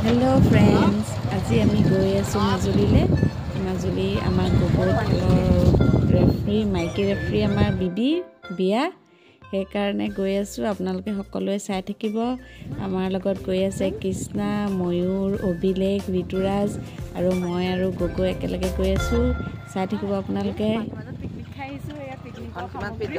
Hello friends, আজি আমি গৈ আছো মাজুলীলে। মাজুলী আমাৰ গোবৰ ৰেফ্ৰি মাইকী ৰেফ্ৰি আমাৰ বিবি বিয়া, সেইকাৰণে গৈ আছো। আপোনালোকে সকলোৱে চাই থাকিব। আমাৰ লগত গৈ আছে কৃষ্ণা, ময়ূৰ, অভিলেখ, ঋতুৰাজ আৰু মই আৰু গগৈ একেলগে গৈ আছো। চাই থাকিব আপোনালোকে। পিকনিক খাই আহিছো। এয়া পিকনিকৰ সামগ্ৰী।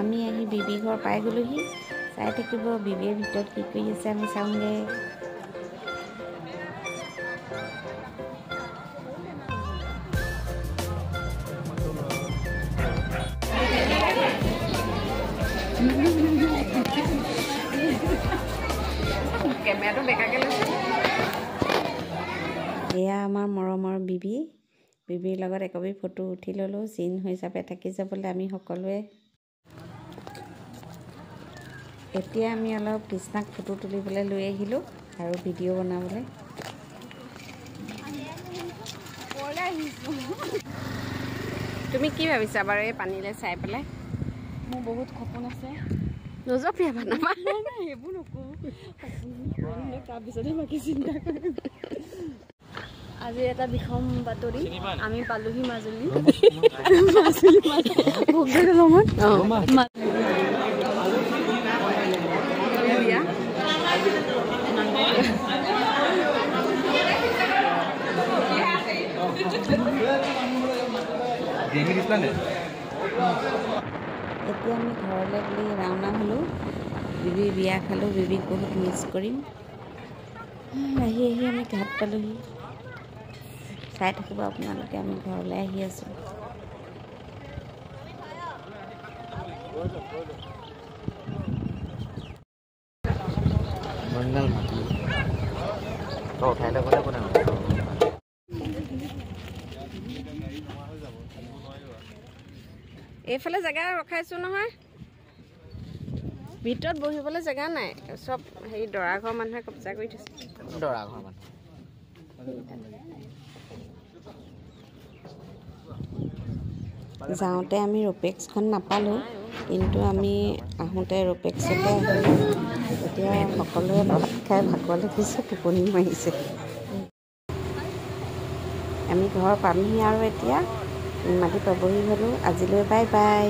আমি আহি বিবি ঘৰ পাই গ'লোহি। চাই থাকিব বিবিয়ে ভিতৰত কি কৰি আছে, আমি চাওঁগে। কেমেৰাটো বেকাকে লৈছে। এয়া আমাৰ মৰমৰ বিবি। বিবিৰ লগত একবি ফটো উঠি ল'লোঁ, চিন হিচাপে থাকি যাবলৈ আমি সকলোৱে। এতিয়া আমি অলপ কৃষ্ণাক ফটো তুলিবলৈ লৈ আহিলোঁ আৰু ভিডিঅ' বনাবলৈ। তুমি কি ভাবিছা বাৰু এই পানীলৈ চাই পেলাই? মোৰ বহুত সপোন আছে। নজপিয়া বনাবা। সেইবোৰ নকওঁ, তাৰপিছতহে বাকী চিন্তা কৰিম। আজি এটা বিষম বাতৰি, আমি পালোহি মাজুলী। এতিয়া আমি ঘৰলৈ বুলি ৰাওনা হ'লোঁ। বিবি বিয়া খালোঁ, বিবিক বহুত মিছ কৰিম। আহি আমি ঘাট পালোহি। চাই থাকিব আপোনালোকে, আমি ঘৰলৈ আহি আছোঁ। এইফালে জেগা ৰখাইছোঁ নহয়, ভিতৰত বহিবলৈ জেগা নাই। চব হেৰি দৰা ঘৰৰ মানুহে কব্জা কৰি থৈছে। দৰা ঘৰৰ মানুহ যাওঁতে আমি ৰপেক্সখন নাপালোঁ, কিন্তু আমি আহোঁতে ৰপেক্সতে আহিলোঁ। এতিয়া সকলোৱে ভাত খাই ভাগৰ লাগিছে, টোপনি মাৰিছে। আমি ঘৰ পামহি আৰু এতিয়া মাতি পাবহি হ'লোঁ। আজিলৈ বাই বাই।